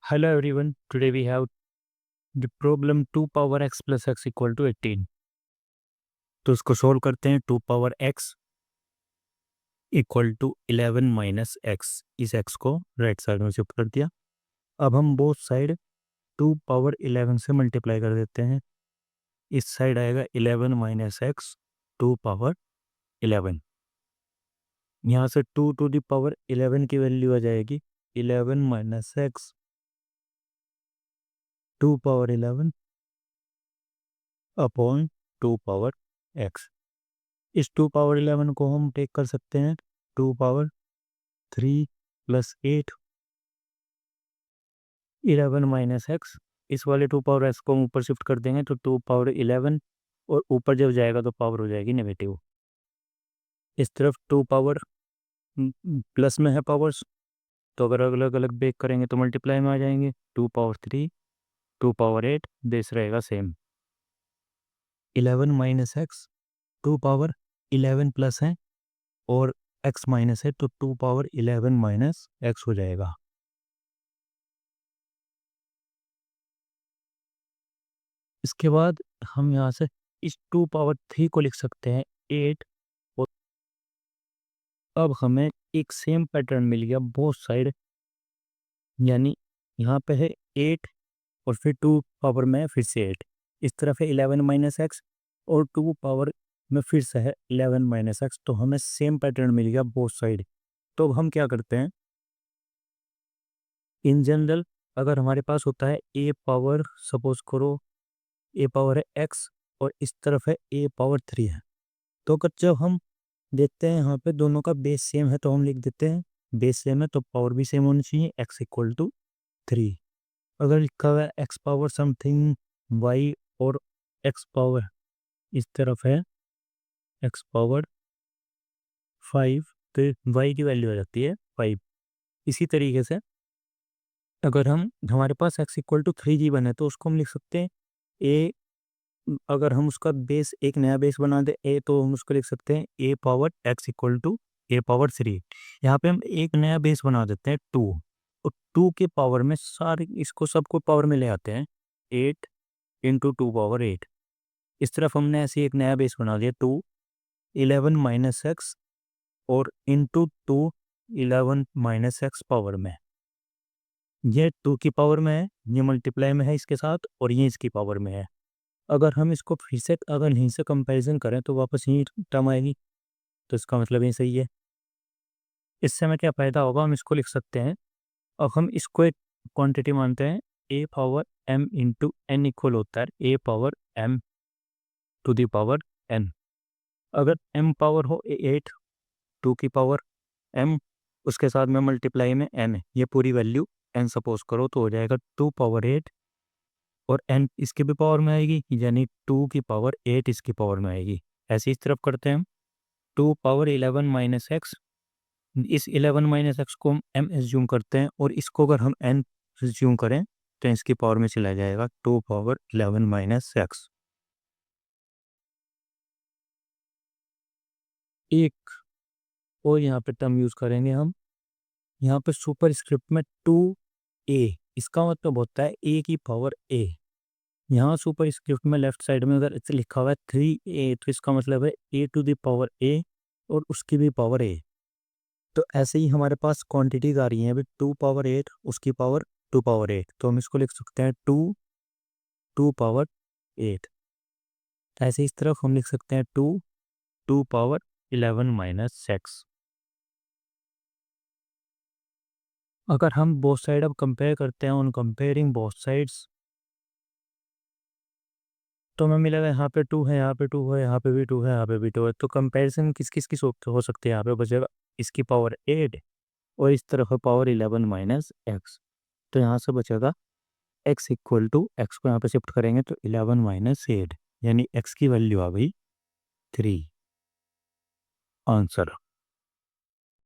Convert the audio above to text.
Hello everyone, today we have the problem 2 power x plus x equal to 18। तो इसको solve करते हैं। 2 power x equal to 11 minus x. इस x को right side में shift कर दिया। अब हम बोथ साइड 2 पावर 11 से मल्टीप्लाई कर देते हैं। इस साइड आएगा 11 माइनस एक्स 2 पावर 11। यहाँ से 2 टू द पावर 11 की वैल्यू आ जाएगी 11 minus x 2 power 11 upon 2 power x. इस 2 पावर 11 को हम टेक कर सकते हैं 2 पावर 3 प्लस 8 11 माइनस एक्स। इस वाले 2 पावर एक्स को हम ऊपर शिफ्ट कर देंगे तो 2 पावर 11 और ऊपर जब जाएगा तो पावर हो जाएगी नेगेटिव। इस तरफ 2 पावर प्लस में है पावर्स, तो अगर अलग अलग ब्रेक करेंगे तो मल्टीप्लाई में आ जाएंगे। 2 पावर 3 2 पावर 8 देश रहेगा same. 11 minus x 2 power 11 plus है और x माइनस है तो 2 पावर 11 माइनस एक्स हो जाएगा। इसके बाद हम यहाँ से इस 2 पावर 3 को लिख सकते हैं 8। और अब हमें एक सेम पैटर्न मिल गया बोथ साइड, यानी यहाँ पे है 8 और फिर 2 पावर में फिर से 8। इस तरफ है 11 माइनस एक्स और 2 पावर में फिर से है 11 माइनस एक्स। तो हमें सेम पैटर्न मिल गया बोथ साइड। तो अब हम क्या करते हैं, इन जनरल अगर हमारे पास होता है ए पावर, सपोज करो ए पावर है एक्स और इस तरफ है ए पावर 3 है, तो अगर जब हम देखते हैं यहाँ पे दोनों का बेस सेम है तो हम लिख देते हैं बेस सेम है तो पावर भी सेम होनी चाहिए, एक्स इक्वल टू 3। अगर लिखा हुआ है एक्स पावर समथिंग वाई और एक्स पावर इस तरफ है एक्स पावर 5 तो वाई की वैल्यू आ जाती है 5। इसी तरीके से अगर हम हमारे पास एक्स इक्वल टू 3 जी बने तो उसको हम लिख सकते हैं ए, अगर हम उसका बेस एक नया बेस बना दे ए तो हम उसको लिख सकते हैं a power x equal to a power 3। यहाँ पे हम एक नया बेस बना देते हैं 2 और 2 के पावर में सारे इसको सबको पावर में ले आते हैं 8 इंटू 2 पावर 8। इस तरफ हमने ऐसे एक नया बेस बना दिया 2 11 माइनस एक्स और इंटू 2 11 माइनस एक्स पावर में। ये 2 की पावर में है, ये मल्टीप्लाई में है इसके साथ और ये इसकी पावर में है। अगर हम इसको फिर से अगर यहीं से कंपैरिजन करें तो वापस यही टर्म आएगी, तो इसका मतलब ये सही है। इससे हमें क्या फ़ायदा होगा, हम इसको लिख सकते हैं। अब हम इसको एक क्वांटिटी मानते हैं a power m into n equal होता है a power m to the power n। अगर m पावर हो 8 2 की पावर m उसके साथ में मल्टीप्लाई में n है, ये पूरी वैल्यू n सपोज करो तो हो जाएगा 2 पावर 8 और n इसके भी पावर में आएगी यानी 2 की पावर 8 इसकी पावर में आएगी। ऐसे इस तरफ करते हैं हम 2 पावर 11 माइनस एक्स। इस 11 माइनस एक्स को हम m एज्यूम करते हैं और इसको अगर हम n एज्यूम करें तो इसकी पावर में चला जाएगा 2 पावर 11 माइनस एक्स। एक और यहाँ पे टर्म यूज़ करेंगे हम, यहाँ पे सुपर स्क्रिप्ट में 2a, इसका मतलब होता है a की पावर a। यहाँ सुपर स्क्रिप्ट में लेफ्ट साइड में अगर इसे लिखा हुआ है 3a तो इसका मतलब है a to the power a और उसकी भी पावर a। तो ऐसे ही हमारे पास क्वांटिटीज आ रही हैं अभी 2 पावर 8 उसकी पावर 2 पावर 8, तो हम इसको लिख सकते हैं 2 पावर 8। ऐसे इस तरफ हम लिख सकते हैं 2 पावर 11 माइनस एक्स। अगर हम बोथ साइड अब कंपेयर करते हैं ऑन कंपेयरिंग बोथ साइड्स तो हमें मिलेगा यहाँ पे 2 है, यहाँ पे 2 है, यहाँ पे भी 2 है, यहाँ पे भी 2 है। तो कंपैरिजन किस किस की हो सकती है, यहाँ पे बचेगा इसकी पावर 8 और इस तरफ है पावर 11 माइनस एक्स। तो यहाँ से बचेगा x इक्वल टू एक्स को यहाँ पे शिफ्ट करेंगे तो 11 माइनस 8 यानी x की वैल्यू आ गई 3 आंसर।